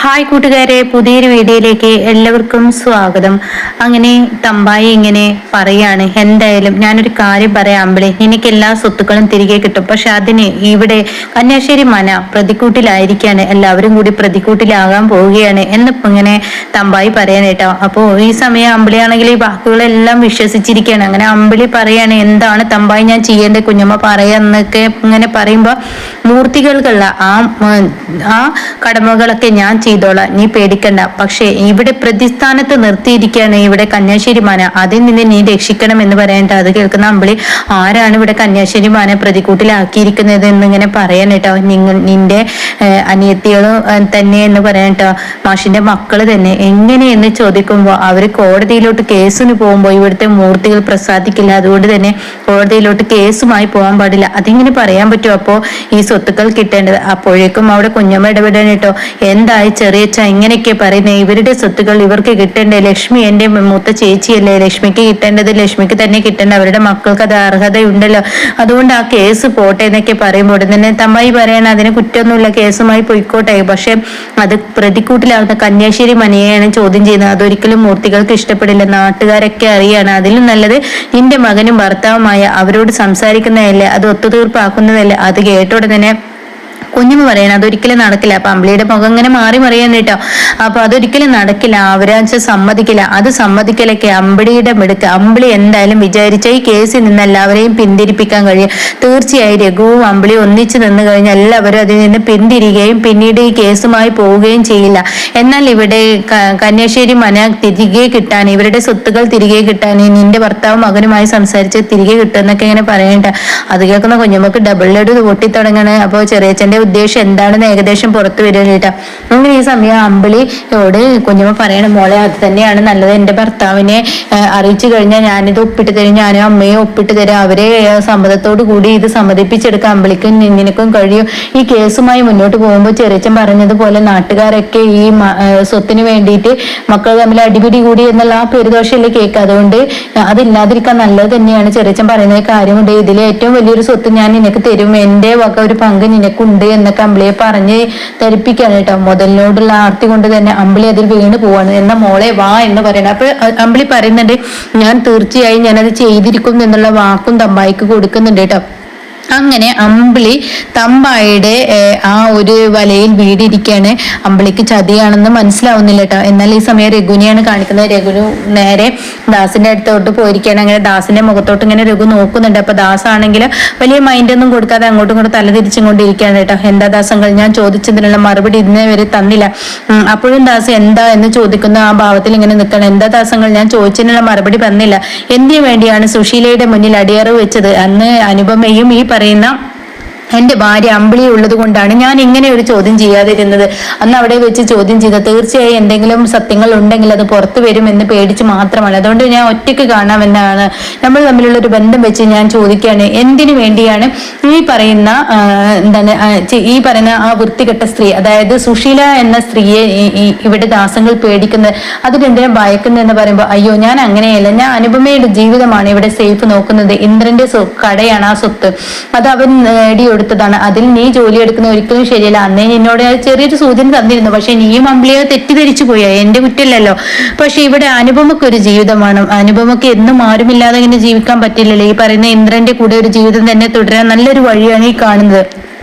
Hi കൂട്ടുകാരെ, പുതിയൊരു വീഡിയോയിലേക്ക് എല്ലാവർക്കും സ്വാഗതം. അങ്ങനെ തമ്പായി ഇങ്ങനെ പറയാണ്, എന്തായാലും ഞാനൊരു കാര്യം പറയാം അമ്പിളി, നിനക്ക് എല്ലാ സ്വത്തുക്കളും തിരികെ കിട്ടും. പക്ഷെ അതിന് ഇവിടെ കന്യാശ്ശേരി മന പ്രതിക്കൂട്ടിലായിരിക്കാണ്, എല്ലാവരും കൂടി പ്രതിക്കൂട്ടിലാകാൻ പോവുകയാണ് എന്ന് ഇങ്ങനെ തമ്പായി പറയാനേട്ടോ. അപ്പോൾ ഈ സമയം അമ്പിളിയാണെങ്കിൽ ഈ വാക്കുകളെല്ലാം വിശ്വസിച്ചിരിക്കുകയാണ്. അങ്ങനെ അമ്പിളി പറയാണ്, എന്താണ് തമ്പായി ഞാൻ ചെയ്യേണ്ടത്, കുഞ്ഞമ്മ പറയാന്നൊക്കെ ഇങ്ങനെ പറയുമ്പോ മൂർത്തികൾക്കുള്ള ആ കടമകളൊക്കെ ഞാൻ ചെയ്തോളാം, നീ പേടിക്കണ്ട. പക്ഷേ ഇവിടെ പ്രതിസ്ഥാനത്ത് നിർത്തിയിരിക്കുകയാണ് ഇവിടെ കന്യാശ്ശേരി മാന, അതിൽ നിന്ന് നീ രക്ഷിക്കണം എന്ന് പറയണ്ട. അത് കേൾക്കുന്ന അമ്പിളി, ആരാണ് ഇവിടെ കന്യാശ്ശേരി മാന പ്രതിക്കൂട്ടിലാക്കിയിരിക്കുന്നത് എന്നിങ്ങനെ പറയാൻ കേട്ടോ. നിന്റെ അനിയത്തികളും തന്നെ എന്ന് പറയാൻ കേട്ടോ, മാഷിന്റെ മക്കള് തന്നെ. എങ്ങനെയെന്ന് ചോദിക്കുമ്പോൾ അവര് കോടതിയിലോട്ട് കേസിന് പോകുമ്പോൾ ഇവിടുത്തെ മൂർത്തികൾ പ്രസാദിക്കില്ല, അതുകൊണ്ട് തന്നെ കോടതിയിലോട്ട് കേസുമായി പോകാൻ പാടില്ല. അതിങ്ങനെ പറയാൻ പറ്റുമോ? അപ്പോ ഈ സ്വത്തുക്കൾ കിട്ടേണ്ടത്. അപ്പോഴേക്കും അവിടെ കുഞ്ഞമ്മ ഇടപെടാൻ കേട്ടോ. എന്തായി ചെറിയച്ഛ ഇങ്ങനെയൊക്കെ പറയുന്നത്, ഇവരുടെ സ്വത്തുക്കൾ ഇവർക്ക് കിട്ടേണ്ടേ? ലക്ഷ്മി എന്റെ മൂത്ത ചേച്ചിയല്ലേ, ലക്ഷ്മിക്ക് കിട്ടേണ്ടത് ലക്ഷ്മിക്ക് തന്നെ കിട്ടേണ്ട, അവരുടെ മക്കൾക്ക് അത് അർഹതയുണ്ടല്ലോ, അതുകൊണ്ട് ആ കേസ് പോട്ടെ എന്നൊക്കെ പറയുമ്പോൾ തന്നെ തമ്മായി പറയണം, അതിന് കുറ്റമൊന്നുമില്ല, കേസുമായി പോയിക്കോട്ടെ. പക്ഷെ അത് പ്രതിക്കൂട്ടിലാവുന്ന കന്യാശ്ശേരി മനയെയാണ് ചോദ്യം ചെയ്യുന്നത്. അതൊരിക്കലും മൂർത്തികൾക്ക് ഇഷ്ടപ്പെടില്ല, നാട്ടുകാരൊക്കെ അറിയാണ്. അതിലും നല്ലത് നിന്റെ മകനും ഭർത്താവുമായ അവരോട് സംസാരിക്കുന്നതല്ലേ, അത് ഒത്തുതീർപ്പാക്കുന്നതല്ലേ. അത് കേട്ടോടെ തന്നെ കുഞ്ഞമ്മ പറയണം, അതൊരിക്കലും നടക്കില്ല. അപ്പൊ അമ്പിളിയുടെ മുഖം ഇങ്ങനെ മാറി മറിയാൻ കേട്ടോ. അപ്പൊ അതൊരിക്കലും നടക്കില്ല, അവരാച്ച സമ്മതിക്കില്ല. അത് സമ്മതിക്കലൊക്കെ അമ്പിളിയുടെ മിടുക്ക്. അമ്പിളി എന്തായാലും വിചാരിച്ച ഈ കേസിൽ നിന്ന് എല്ലാവരെയും പിന്തിരിപ്പിക്കാൻ കഴിയും. തീർച്ചയായും രഘുവും അമ്പിളി ഒന്നിച്ചു നിന്ന് കഴിഞ്ഞാൽ എല്ലാവരും അതിൽ നിന്ന് പിന്തിരികയും പിന്നീട് ഈ കേസുമായി പോവുകയും ചെയ്യില്ല. എന്നാൽ ഇവിടെ കന്യാശ്ശേരി മന തിരികെ കിട്ടാൻ, ഇവരുടെ സ്വത്തുക്കൾ തിരികെ കിട്ടാൻ നിന്റെ ഭർത്താവും മകനുമായി സംസാരിച്ച് തിരികെ കിട്ടുമെന്നൊക്കെ ഇങ്ങനെ പറയണ്ട. അത് കേൾക്കുന്ന കുഞ്ഞമ്മക്ക് ഡബിൾ ലഡ് പൊട്ടിത്തുടങ്ങാണ്. അപ്പോൾ ചെറിയച്ഛന്റെ ഉദ്ദേശം എന്താണെന്ന് ഏകദേശം പുറത്തു വരികയില്ല. അങ്ങനെ ഈ സമയം അമ്പിളിയോട് കുഞ്ഞമ്മ പറയണം, മോളെ അത് തന്നെയാണ് നല്ലത്, എന്റെ ഭർത്താവിനെ അറിയിച്ചു കഴിഞ്ഞാൽ ഞാനിത് ഒപ്പിട്ട് തരും, ഞാനും അമ്മയും ഒപ്പിട്ട് തരും, അവരെ സമ്മതത്തോടു കൂടി ഇത് സമ്മതിപ്പിച്ചെടുക്കാൻ അമ്പിളിക്കും നിനക്കും കഴിയും. ഈ കേസുമായി മുന്നോട്ട് പോകുമ്പോൾ ചെറിയച്ഛൻ പറഞ്ഞതുപോലെ നാട്ടുകാരൊക്കെ ഈ സ്വത്തിന് വേണ്ടിയിട്ട് മക്കൾ തമ്മിൽ അടിപിടി കൂടി എന്നുള്ള ആ പെരുദോഷമല്ലേ കേൾക്കുക. അതുകൊണ്ട് അതില്ലാതിരിക്കാൻ നല്ലത് തന്നെയാണ് ചെറിയച്ഛൻ പറയുന്ന കാര്യമുണ്ട്. ഇതിലെ ഏറ്റവും വലിയൊരു സ്വത്ത് ഞാൻ നിനക്ക് തരും, എന്റെ വക ഒരു പങ്ക് നിനക്കുണ്ട് എന്നൊക്കെ അമ്പിളിയെ പറഞ്ഞ് ധരിപ്പിക്കാണ് കേട്ടോ. മുതലിനോടുള്ള ആർത്തി കൊണ്ട് തന്നെ അമ്പിളി അതിൽ വീണ് പോവാണ്. എന്നാ മോളെ വാ എന്ന് പറയണം. അപ്പൊ അമ്പിളി പറയുന്നുണ്ട്, ഞാൻ തീർച്ചയായും ഞാനത് ചെയ്തിരിക്കും എന്നുള്ള വാക്കും തമ്പായിക്ക് കൊടുക്കുന്നുണ്ട് കേട്ടോ. അങ്ങനെ അമ്പിളി തമ്പായിയുടെ ആ ഒരു വലയിൽ വീടിരിക്കുകയാണ്. അമ്പിളിക്ക് ചതിയാണെന്ന് മനസ്സിലാവുന്നില്ല കേട്ടോ. എന്നാൽ ഈ സമയം രഘുവിനെയാണ് കാണിക്കുന്നത്. രഘുവിന് നേരെ ദാസിന്റെ അടുത്തോട്ട് പോയിരിക്കുകയാണ്. അങ്ങനെ ദാസിന്റെ മുഖത്തോട്ട് ഇങ്ങനെ രഘു നോക്കുന്നുണ്ട്. അപ്പൊ ദാസ് ആണെങ്കിൽ വലിയ മൈൻഡൊന്നും കൊടുക്കാതെ അങ്ങോട്ടും ഇങ്ങോട്ടും തലതിരിച്ചും കൊണ്ടിരിക്കുകയാണ് കേട്ടോ. എന്താ ദാസങ്ങൾ, ഞാൻ ചോദിച്ചതിനുള്ള മറുപടി ഇന്നേ വരെ തന്നില്ല. അപ്പോഴും ദാസ് എന്താ എന്ന് ചോദിക്കുന്ന ആ ഭാവത്തിൽ ഇങ്ങനെ നിൽക്കണം. എന്താ ദാസങ്ങൾ, ഞാൻ ചോദിച്ചതിനുള്ള മറുപടി തന്നില്ല, എന്തിനു വേണ്ടിയാണ് സുശീലയുടെ മുന്നിൽ അടിയറവ് വെച്ചത്? അന്ന് അനുപമയും ഈ പറയുന്ന എന്റെ ഭാര്യ അമ്പിളി ഉള്ളത് കൊണ്ടാണ് ഞാൻ ഇങ്ങനെ ഒരു ചോദ്യം ചെയ്യാതിരുന്നത്. അന്ന് അവിടെ വെച്ച് ചോദ്യം ചെയ്ത തീർച്ചയായും എന്തെങ്കിലും സത്യങ്ങൾ ഉണ്ടെങ്കിൽ അത് പുറത്തു വരുമെന്ന് പേടിച്ച് മാത്രമാണ്. അതുകൊണ്ട് ഞാൻ ഒറ്റയ്ക്ക് കാണാമെന്നാണ്, നമ്മൾ തമ്മിലുള്ള ഒരു ബന്ധം വെച്ച് ഞാൻ ചോദിക്കുകയാണ്, എന്തിനു വേണ്ടിയാണ് ഈ പറയുന്ന ആ വൃത്തികെട്ട സ്ത്രീ, അതായത് സുശീല എന്ന സ്ത്രീയെ ഇവിടെ ദാസങ്ങൾ പേടിക്കുന്നത്, അതിനെന്തിനാ ഭയക്കുന്നത് എന്ന് പറയുമ്പോൾ, അയ്യോ ഞാൻ അങ്ങനെയല്ല, ഞാൻ അനുപമയുടെ ജീവിതമാണ് ഇവിടെ സേഫ് നോക്കുന്നത്, ഇന്ദ്രന്റെ കടയാണ് ആ സ്വത്ത്, അത് അവൻ എടുത്തതാണ്, അതിൽ നീ ജോലി എടുക്കുന്ന ഒരിക്കലും ശരിയല്ല. അന്നേ നിന്നോട് ചെറിയൊരു സൂചന തന്നിരുന്നു, പക്ഷെ നീയും അമ്പിളിയെ തെറ്റിദ്ധരിച്ചു പോയാ, എന്റെ കുറ്റമില്ലല്ലോ. പക്ഷെ ഇവിടെ അനുപമക്ക് ഒരു ജീവിതമാണ്, അനുപമക്ക് എന്നും ആരുമില്ലാതെ ഇങ്ങനെ ജീവിക്കാൻ പറ്റില്ലല്ലോ. ഈ പറയുന്ന ഇന്ദ്രന്റെ കൂടെ ഒരു ജീവിതം തന്നെ തുടരാൻ നല്ലൊരു വഴിയാണ് ഈ കാണുന്നത്.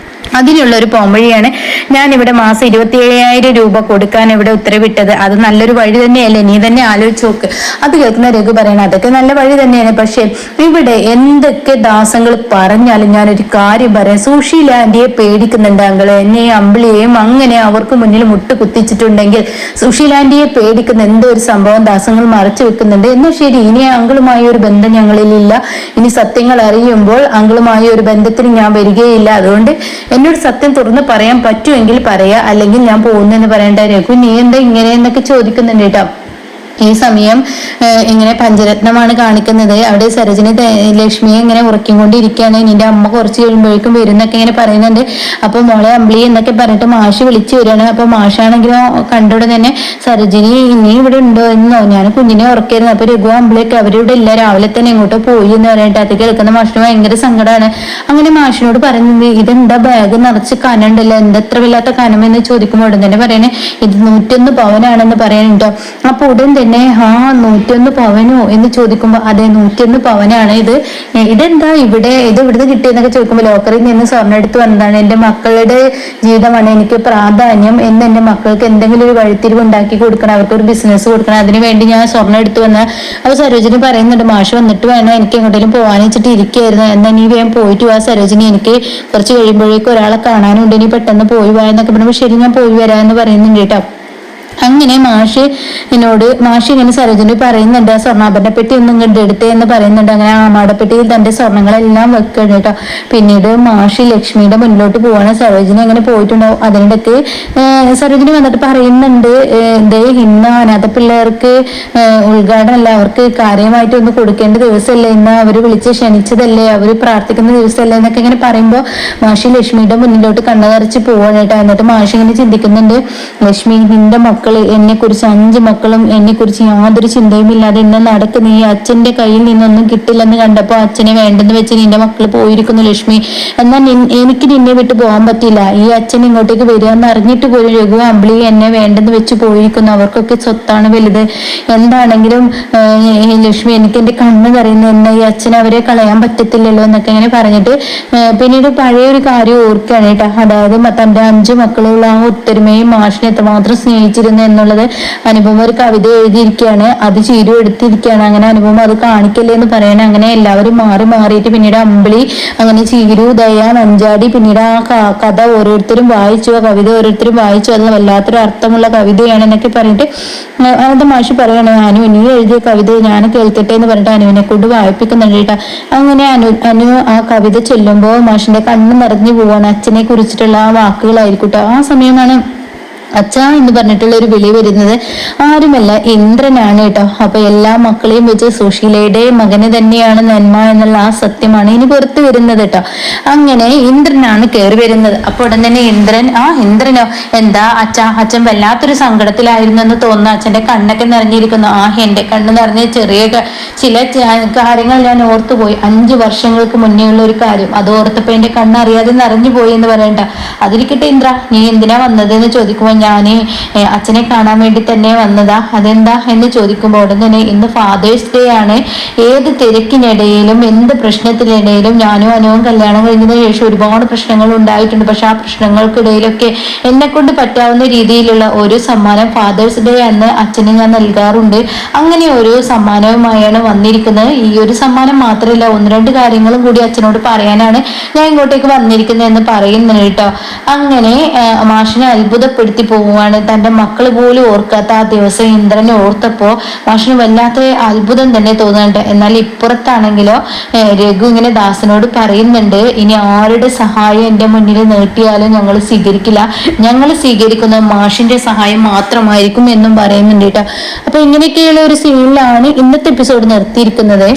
അതിനുള്ള ഒരു പോംവഴിയാണ് ഞാൻ ഇവിടെ മാസം 27,000 രൂപ കൊടുക്കാൻ ഇവിടെ ഉത്തരവിട്ടത്. അത് നല്ലൊരു വഴി തന്നെയല്ലേ, നീ തന്നെ ആലോചിച്ച് നോക്ക്. അത് കേൾക്കുന്ന രഘു പറയണം, അതൊക്കെ നല്ല വഴി തന്നെയാണ്. പക്ഷെ ഇവിടെ എന്തൊക്കെ ദാസങ്ങൾ പറഞ്ഞാലും ഞാനൊരു കാര്യം പറയാം, സുശീല ആന്റിയെ പേടിക്കുന്നുണ്ട് അങ്കള്, എന്നെ അമ്പിളിയെയും അങ്ങനെ അവർക്ക് മുന്നിൽ മുട്ട് കുത്തിച്ചിട്ടുണ്ടെങ്കിൽ സുശീല ആന്റിയെ പേടിക്കുന്ന എന്തോ ഒരു സംഭവം ദാസങ്ങൾ മറച്ചു വെക്കുന്നുണ്ട്. എന്നാൽ ശരി, ഇനി അങ്കിളുമായി ഒരു ബന്ധം ഞങ്ങളിലില്ല, ഇനി സത്യങ്ങൾ അറിയുമ്പോൾ അങ്കിളുമായി ഒരു ബന്ധത്തിന് ഞാൻ വരികയില്ല. അതുകൊണ്ട് എന്നോട് സത്യം തുറന്ന് പറയാൻ പറ്റുമെങ്കിൽ പറയാ, അല്ലെങ്കിൽ ഞാൻ പോകുന്നെന്ന് പറയണ്ട. രഘു നീ എന്താ ഇങ്ങനെയെന്നൊക്കെ ചോദിക്കുന്നുണ്ട് കേട്ടോ. ഈ സമയം ഇങ്ങനെ പഞ്ചരത്നമാണ് കാണിക്കുന്നത്. അവിടെ സരോജിനി ലക്ഷ്മിയെ ഇങ്ങനെ ഉറക്കിക്കൊണ്ടിരിക്കുകയാണ്. നിന്റെ അമ്മ കുറച്ച് കഴിയുമ്പോഴേക്കും വരുന്നൊക്കെ ഇങ്ങനെ പറയുന്നുണ്ട്. അപ്പൊ മോളെ അമ്പിളി എന്നൊക്കെ പറഞ്ഞിട്ട് മാഷ് വിളിച്ചു വരികയാണ്. അപ്പൊ മാഷാണെങ്കിലോ കണ്ടോടെ തന്നെ സരോജിനി ഇനി ഇവിടെ ഉണ്ടോ എന്നോ, ഞാൻ കുഞ്ഞിനെ ഉറക്കായിരുന്നു. അപ്പൊ രഘു അമ്പിളിയൊക്കെ അവരിവിടെ ഇല്ല, രാവിലെ തന്നെ ഇങ്ങോട്ട് പോയി എന്ന് പറഞ്ഞിട്ട് അത് കേൾക്കുന്ന മാഷിന് ഭയങ്കര സങ്കടമാണ്. അങ്ങനെ മാഷിനോട് പറയുന്നത് ഇതെന്താ ബാഗ് നിറച്ച് കനുണ്ടല്ലോ, എന്തത്ര വല്ലാത്ത കനമെന്ന് ചോദിക്കുമ്പോൾ ഉടൻ തന്നെ പറയണേ ഇത് 101 പവനാണെന്ന് പറയാനുണ്ടോ. അപ്പൊ ഉടൻ തന്നെ 101 പവനോ എന്ന് ചോദിക്കുമ്പോ അതെ 101 പവനാണ് ഇതെന്താ ഇവിടെ ഇവിടുന്ന് കിട്ടിയെന്നൊക്കെ ചോദിക്കുമ്പോൾ ലോക്കറിൽ നിന്ന് സ്വർണ്ണം എടുത്ത് വന്നതാണ്, എന്റെ മക്കളുടെ ജീവിതമാണ് എനിക്ക് പ്രാധാന്യം എന്ന്, എന്റെ മക്കൾക്ക് എന്തെങ്കിലും ഒരു വഴിത്തിരിവ് ഉണ്ടാക്കി കൊടുക്കണം, അവർക്ക് ഒരു ബിസിനസ് കൊടുക്കണം, അതിനു വേണ്ടി ഞാൻ സ്വർണ്ണം എടുത്ത് വന്ന. അപ്പൊ സരോജിനി പറയുന്നുണ്ട് മാഷ് വന്നിട്ട് വേണം എനിക്ക് എങ്ങോട്ടെങ്കിലും പോകാൻ വെച്ചിട്ട് ഇരിക്കുകയായിരുന്നു, എന്നാൽ നീ വേഗം പോയിട്ട് വാ സരോജിനി, എനിക്ക് കുറച്ച് കഴിയുമ്പോഴേക്കും ഒരാളെ കാണാനുണ്ട്, ഇനി പെട്ടെന്ന് പോയി വാ എന്നൊക്കെ പറയുമ്പോൾ ശരി ഞാൻ പോയി വരാമെന്ന് പറയുന്നുണ്ട് കേട്ടോ. അങ്ങനെ മാഷ് ഇങ്ങനെ സരോജിനി പറയുന്നുണ്ട് ആ സ്വർണ്ണാഭരണ പെട്ടി ഒന്നും കണ്ട് എടുത്തേ എന്ന് പറയുന്നുണ്ട്. അങ്ങനെ ആമാടപ്പെട്ടിയിൽ തന്റെ സ്വർണ്ണങ്ങളെല്ലാം വെക്കണം കേട്ടോ. പിന്നീട് മാഷ് ലക്ഷ്മിയുടെ മുന്നിലോട്ട് പോവാണ്. സരോജിനി അങ്ങനെ പോയിട്ടുണ്ടാവും. അതിനിടയ്ക്ക് സരോജിനി വന്നിട്ട് പറയുന്നുണ്ട് ഇന്ന് അനാഥ പിള്ളേർക്ക് ഉദ്ഘാടനമല്ല, അവർക്ക് കാര്യമായിട്ട് ഒന്ന് കൊടുക്കേണ്ട ദിവസമല്ലേ, ഇന്ന് അവര് വിളിച്ച് ക്ഷണിച്ചതല്ലേ, അവര് പ്രാർത്ഥിക്കുന്ന ദിവസമല്ലേ എന്നൊക്കെ ഇങ്ങനെ പറയുമ്പോൾ മാഷി ലക്ഷ്മിയുടെ മുന്നിലോട്ട് കണ്ണു നിറച്ച് പോവാണ് കേട്ടോ. എന്നിട്ട് മാഷി ഇങ്ങനെ ചിന്തിക്കുന്നുണ്ട് ലക്ഷ്മി നിന്റെ എന്നെ കുറിച്ച് 5 മക്കളും എന്നെ കുറിച്ച് യാതൊരു ചിന്തയും ഇല്ലാതെ ഇന്ന് നടക്കുന്ന ഈ അച്ഛന്റെ കയ്യിൽ നിന്നൊന്നും കിട്ടില്ലെന്ന് കണ്ടപ്പോ അച്ഛനെ വേണ്ടെന്ന് വെച്ച് നിന്റെ മക്കൾ പോയിരിക്കുന്നു ലക്ഷ്മി, എന്നാൽ എനിക്ക് നിന്നെ വിട്ടു പോകാൻ പറ്റില്ല. ഈ അച്ഛൻ ഇങ്ങോട്ടേക്ക് വരിക എന്ന് അറിഞ്ഞിട്ട് പോലും രഘു അമ്പിളി എന്നെ വേണ്ടെന്ന് വെച്ച് പോയിരിക്കുന്നു, അവർക്കൊക്കെ സ്വത്താണ് വലുത്, എന്താണെങ്കിലും ലക്ഷ്മി എനിക്ക് എന്റെ കണ്ണ് കറിയുന്നു, എന്നെ ഈ അച്ഛനെ അവരെ കളയാൻ പറ്റത്തില്ലല്ലോ എന്നൊക്കെ ഇങ്ങനെ പറഞ്ഞിട്ട് പിന്നീട് പഴയൊരു കാര്യം ഓർക്കുകയാണ് കേട്ടോ. അതായത് തന്റെ 5 മക്കളുള്ള ആ ഒത്തൊരുമയും മാഷിനെ എത്രമാത്രം സ്നേഹിച്ചിരുന്നു എന്നുള്ളത് അനുപമ ഒരു കവിത എഴുതിയിരിക്കുകയാണ്, അത് ചീരു എടുത്തിരിക്കുകയാണ്. അങ്ങനെ അനുപമ അത് കാണിക്കല്ലേ എന്ന് പറയണേ. അങ്ങനെ എല്ലാവരും മാറിയിട്ട് പിന്നീട് അമ്പിളി അങ്ങനെ ചീരു ദയ മഞ്ചാടി പിന്നീട് ആ കഥ ഓരോരുത്തരും വായിച്ചു, ആ കവിത ഓരോരുത്തരും വായിച്ചു, അത് വല്ലാത്തൊരു അർത്ഥമുള്ള കവിതയാണ് എന്നൊക്കെ പറഞ്ഞിട്ട് അത് മാഷി പറയണേ നീ എഴുതിയ കവിത ഞാൻ കേൾക്കട്ടെ എന്ന് പറഞ്ഞിട്ട് അനുവിനെ കൊണ്ട് വായിപ്പിക്കുന്നുണ്ട് കേട്ടോ. അങ്ങനെ അനു ആ കവിത ചൊല്ലുമ്പോൾ മാഷിന്റെ കണ്ണ് നിറഞ്ഞു പോവാണ്. അച്ഛനെ കുറിച്ചിട്ടുള്ള ആ വാക്കുകളായിരിക്കട്ടെ. ആ സമയമാണ് അച്ഛ എന്ന് പറഞ്ഞിട്ടുള്ള ഒരു വിളി വരുന്നത്. ആരുമല്ല ഇന്ദ്രനാണ് കേട്ടോ. അപ്പൊ എല്ലാ മക്കളെയും വെച്ച് സുശീലയുടെ മകന് തന്നെയാണ് നന്മ എന്നുള്ള ആ സത്യമാണ് ഇനി പുറത്തു വരുന്നത് കേട്ടോ. അങ്ങനെ ഇന്ദ്രനാണ് കയറി വരുന്നത്. അപ്പൊ ഉടൻ തന്നെ ഇന്ദ്രനോ എന്താ അച്ഛൻ വല്ലാത്തൊരു സങ്കടത്തിലായിരുന്നു എന്ന് തോന്നുന്നു, അച്ഛന്റെ കണ്ണൊക്കെ നിറഞ്ഞിരിക്കുന്നു. എന്റെ കണ്ണ് നിറഞ്ഞ ചില കാര്യങ്ങൾ ഞാൻ ഓർത്തുപോയി, 5 വർഷങ്ങൾക്ക് മുന്നേ ഉള്ള ഒരു കാര്യം, അത് ഓർത്തപ്പോ എന്റെ കണ്ണ് അറിയാതെ നിറഞ്ഞു പോയി എന്ന് പറയണ്ട. അതിരിക്കട്ടെ ഇന്ദ്ര, നീ എന്തിനാ വന്നത് എന്ന് ചോദിക്കുമ്പോൾ ഞാന് അച്ഛനെ കാണാൻ വേണ്ടി തന്നെ വന്നതാ, അതെന്താ എന്ന് ചോദിക്കുമ്പോൾ ഉടൻ തന്നെ ഇന്ന് ഫാദേഴ്സ് ഡേ ആണ്, ഏത് തിരക്കിനിടയിലും എന്ത് പ്രശ്നത്തിനിടയിലും ഞാനും അനുവും കല്യാണം കഴിഞ്ഞതിന് ശേഷം ഒരുപാട് പ്രശ്നങ്ങൾ ഉണ്ടായിട്ടുണ്ട്. പക്ഷെ ആ പ്രശ്നങ്ങൾക്കിടയിലൊക്കെ എന്നെ കൊണ്ട് പറ്റാവുന്ന രീതിയിലുള്ള ഒരു സമ്മാനം ഫാദേഴ്സ് ഡേ അന്ന് അച്ഛന് ഞാൻ നൽകാറുണ്ട്. അങ്ങനെ ഒരു സമ്മാനവുമായാണ് വന്നിരിക്കുന്നത്. ഈ ഒരു സമ്മാനം മാത്രമല്ല, 1-2 കാര്യങ്ങളും കൂടി അച്ഛനോട് പറയാനാണ് ഞാൻ ഇങ്ങോട്ടേക്ക് വന്നിരിക്കുന്നത് എന്ന് പറയുന്നത് കേട്ടോ. അങ്ങനെ മാഷിനെ അത്ഭുതപ്പെടുത്തി പോവുകയാണ്. തന്റെ മക്കൾ പോലും ഓർക്കാത്ത ആ ദിവസം ഇന്ദ്രനെ ഓർത്തപ്പോ മാഷിന് വല്ലാത്ത അത്ഭുതം തന്നെ തോന്നുന്നുണ്ട്. എന്നാൽ ഇപ്പുറത്താണെങ്കിലോ രഘു ഇങ്ങനെ ദാസനോട് പറയുന്നുണ്ട് ഇനി ആരുടെ സഹായം എന്റെ മുന്നിൽ നീട്ടിയാലും ഞങ്ങൾ സ്വീകരിക്കില്ല, ഞങ്ങൾ സ്വീകരിക്കുന്ന മാഷിന്റെ സഹായം മാത്രമായിരിക്കും എന്നും പറയുന്നുണ്ട് കേട്ടോ. അപ്പൊ ഇങ്ങനെയൊക്കെയുള്ള ഒരു സീനിലാണ് ഇന്നത്തെ എപ്പിസോഡ് നിർത്തിയിരിക്കുന്നത്.